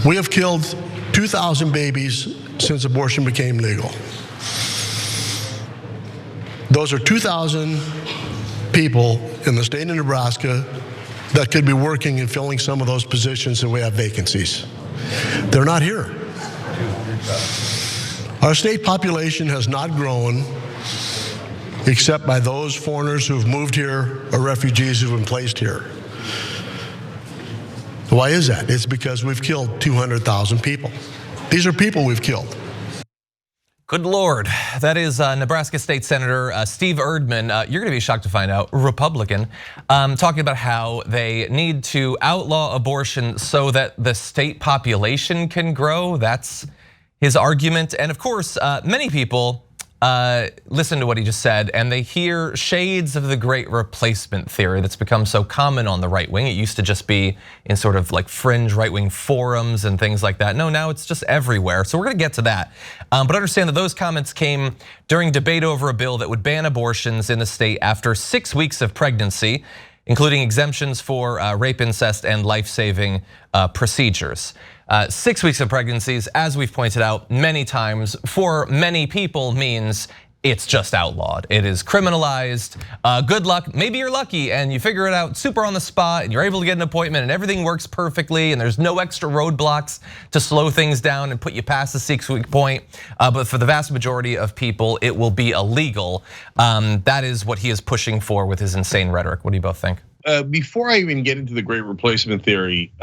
We have killed 2,000 babies since abortion became legal. Those are 2,000 people in the state of Nebraska that could be working and filling some of those positions that we have vacancies. They're not here. Our state population has not grown except by those foreigners who've moved here or refugees who've been placed here. Why is that? It's because we've killed 200,000 people. These are people we've killed. Good Lord. That is Nebraska State Senator Steve Erdman. You're going to be shocked to find out, Republican, talking about how they need to outlaw abortion so that the state population can grow. That's his argument. And of course, many people listen to what he just said and they hear shades of the great replacement theory that's become so common on the right wing. It used to just be in sort of like fringe right wing forums and things like that. No, now it's just everywhere. So we're gonna get to that. But understand that those comments came during debate over a bill that would ban abortions in the state after 6 weeks of pregnancy, including exemptions for rape, incest, and life-saving procedures. 6 weeks of pregnancies, as we've pointed out many times, for many people means it's just outlawed. It is criminalized. Good luck, maybe you're lucky and you figure it out super on the spot and you're able to get an appointment and everything works perfectly and there's no extra roadblocks to slow things down and put you past the 6 week point. But for the vast majority of people, it will be illegal. That is what he is pushing for with his insane rhetoric. What do you both think? Before I even get into the great replacement theory,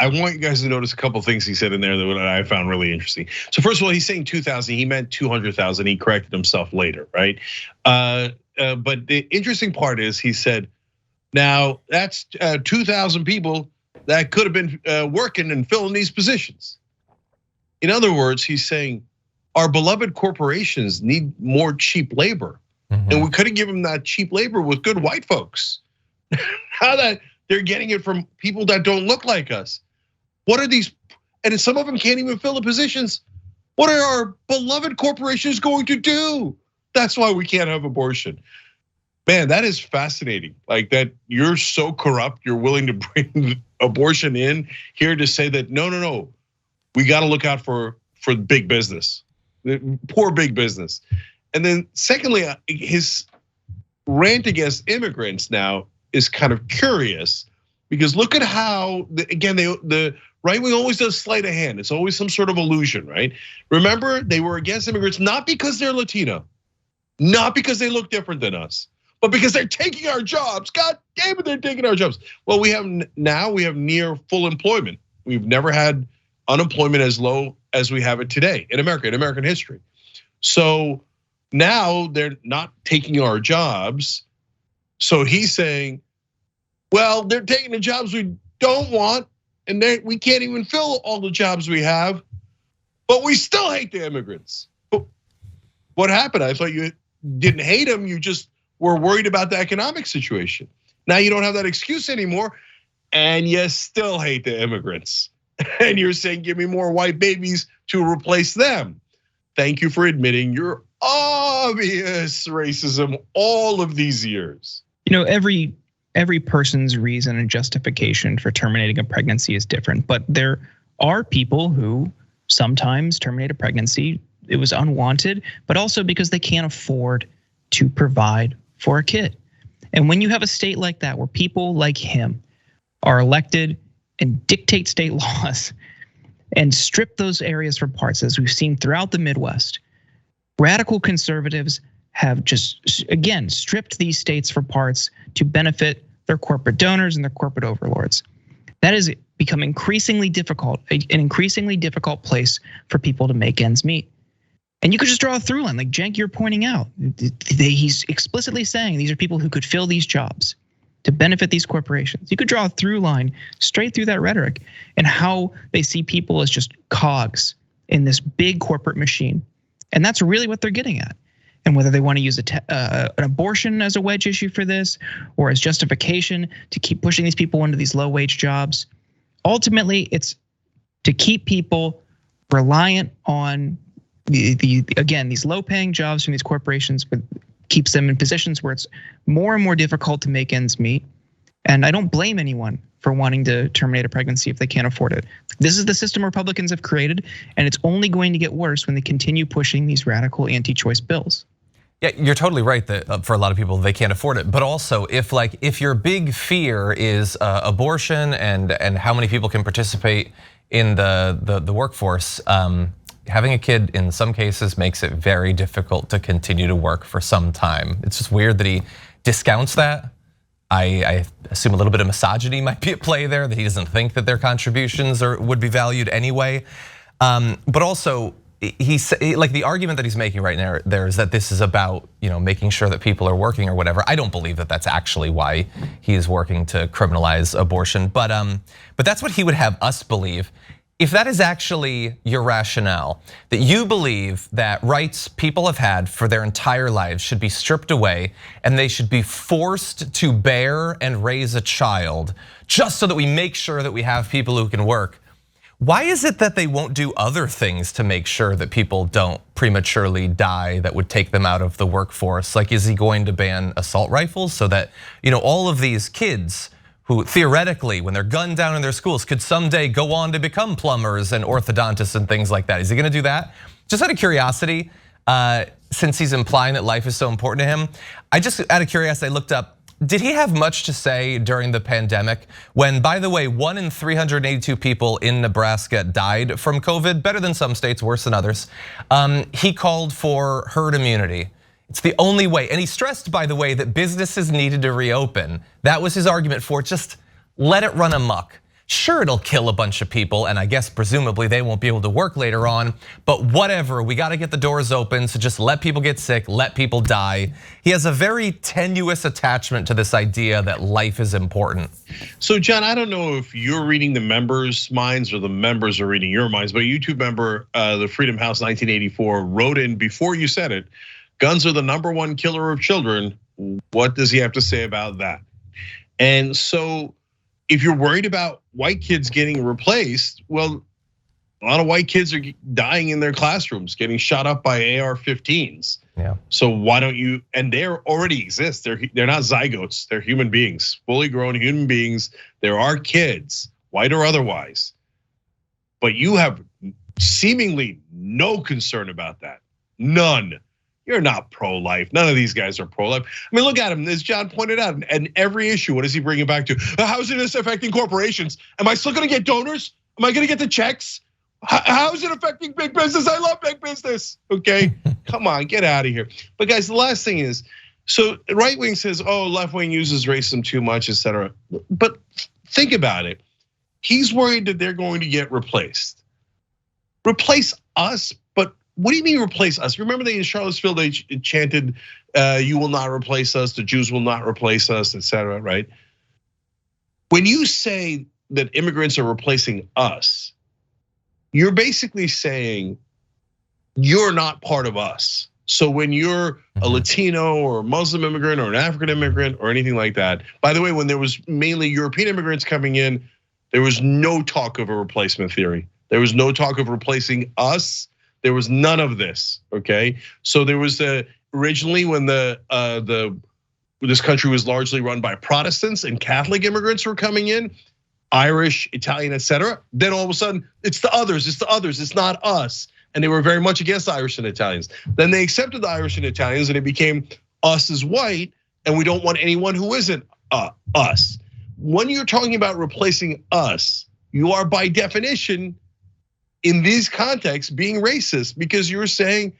I want you guys to notice a couple things he said in there that I found really interesting. So first of all, he's saying 2,000, he meant 200,000, he corrected himself later, right? But the interesting part is he said, now that's 2,000 people that could have been working and filling these positions. In other words, he's saying our beloved corporations need more cheap labor. And we could have given them that cheap labor with good white folks. Now that they're getting it from people that don't look like us. What are these, and some of them can't even fill the positions. What are our beloved corporations going to do? That's why we can't have abortion. Man, that is fascinating. Like that you're so corrupt, you're willing to bring abortion in here to say that, no, we gotta look out for big business, poor big business. And then secondly, his rant against immigrants now is kind of curious because look at how, again, the right wing always does sleight of hand. It's always some sort of illusion, right? Remember, they were against immigrants, not because they're Latino, not because they look different than us, but because they're taking our jobs. God damn it, they're taking our jobs. Well, we have near full employment. We've never had unemployment as low as we have it today in America, in American history. So now they're not taking our jobs. So he's saying, well, they're taking the jobs we don't want, and we can't even fill all the jobs we have, but we still hate the immigrants. What happened? I thought you didn't hate them, you just were worried about the economic situation. Now you don't have that excuse anymore, and you still hate the immigrants. And you're saying, give me more white babies to replace them. Thank you for admitting your obvious racism all of these years. You know, every person's reason and justification for terminating a pregnancy is different, but there are people who sometimes terminate a pregnancy, it was unwanted, but also because they can't afford to provide for a kid. And when you have a state like that, where people like him are elected and dictate state laws and strip those areas for parts, as we've seen throughout the Midwest, radical conservatives have just, again, stripped these states for parts to benefit their corporate donors and their corporate overlords. That has become increasingly difficult, an increasingly difficult place for people to make ends meet. And you could just draw a through line, like Cenk, you're pointing out. He's explicitly saying these are people who could fill these jobs to benefit these corporations. You could draw a through line straight through that rhetoric and how they see people as just cogs in this big corporate machine. And that's really what they're getting at. And whether they want to use an abortion as a wedge issue for this or as justification to keep pushing these people into these low wage jobs, ultimately it's to keep people reliant on again, these low paying jobs from these corporations, but keeps them in positions where it's more and more difficult to make ends meet. And I don't blame anyone for wanting to terminate a pregnancy if they can't afford it. This is the system Republicans have created, and it's only going to get worse when they continue pushing these radical anti-choice bills. Yeah, you're totally right that for a lot of people they can't afford it. But also, if your big fear is abortion and how many people can participate in the workforce, having a kid in some cases makes it very difficult to continue to work for some time. It's just weird that he discounts that. I assume a little bit of misogyny might be at play there, that he doesn't think that their contributions would be valued anyway. But also, like the argument that he's making right now there is that this is about making sure that people are working or whatever. I don't believe that that's actually why he is working to criminalize abortion, but that's what he would have us believe. If that is actually your rationale, that you believe that rights people have had for their entire lives should be stripped away and they should be forced to bear and raise a child just so that we make sure that we have people who can work, why is it that they won't do other things to make sure that people don't prematurely die that would take them out of the workforce? Like, is he going to ban assault rifles so that all of these kids who theoretically, when they're gunned down in their schools, could someday go on to become plumbers and orthodontists and things like that? Is he gonna do that? Just out of curiosity, since he's implying that life is so important to him, out of curiosity, I looked up, did he have much to say during the pandemic when, by the way, 1 in 382 people in Nebraska died from COVID, better than some states, worse than others. He called for herd immunity. It's the only way, and he stressed, by the way, that businesses needed to reopen. That was his argument for just let it run amok. Sure, it'll kill a bunch of people, and I guess presumably they won't be able to work later on, but whatever, we gotta get the doors open, so just let people get sick, let people die. He has a very tenuous attachment to this idea that life is important. So John, I don't know if you're reading the members' minds or the members are reading your minds, but a YouTube member, the Freedom House 1984, wrote in before you said it, guns are the #1 killer of children. What does he have to say about that? And so if you're worried about white kids getting replaced, well, a lot of white kids are dying in their classrooms, getting shot up by AR-15s. Yeah. So why don't you, and they already exist. They're not zygotes, they're human beings, fully grown human beings. There are kids, white or otherwise. But you have seemingly no concern about that, none. You're not pro-life. None of these guys are pro-life. I mean, look at him, as John pointed out, and every issue, what does he bring it back to? How is this affecting corporations? Am I still gonna get donors? Am I gonna get the checks? How is it affecting big business? I love big business, okay? Come on, get out of here. But guys, the last thing is, so right wing says, left wing uses racism too much, etc. But think about it. He's worried that they're going to get replaced. Replace us, but what do you mean replace us? Remember they in Charlottesville, they chanted, you will not replace us, the Jews will not replace us, etc., right? When you say that immigrants are replacing us, you're basically saying you're not part of us. So when you're a Latino or a Muslim immigrant or an African immigrant or anything like that, by the way, when there was mainly European immigrants coming in, there was no talk of a replacement theory. There was no talk of replacing us. There was none of this, okay? So there was originally when this country was largely run by Protestants and Catholic immigrants were coming in, Irish, Italian, etc. Then all of a sudden, it's the others, it's not us. And they were very much against Irish and Italians. Then they accepted the Irish and Italians and it became us as white, and we don't want anyone who isn't us. When you're talking about replacing us, you are by definition, in these contexts, being racist, because you're saying,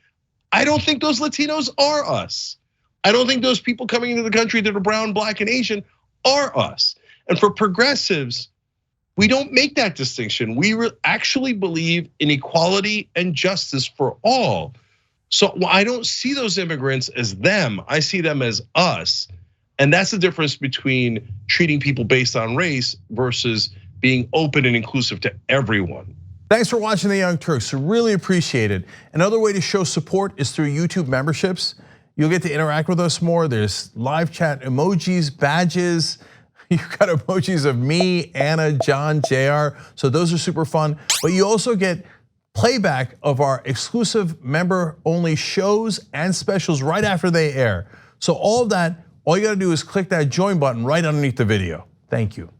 I don't think those Latinos are us. I don't think those people coming into the country that are brown, black, and Asian are us. And for progressives, we don't make that distinction. We actually believe in equality and justice for all. So I don't see those immigrants as them, I see them as us. And that's the difference between treating people based on race versus being open and inclusive to everyone. Thanks for watching The Young Turks, really appreciate it. Another way to show support is through YouTube memberships. You'll get to interact with us more. There's live chat emojis, badges. You've got emojis of me, Anna, John, JR, so those are super fun. But you also get playback of our exclusive member-only shows and specials right after they air. So all of that, all you gotta do is click that join button right underneath the video. Thank you.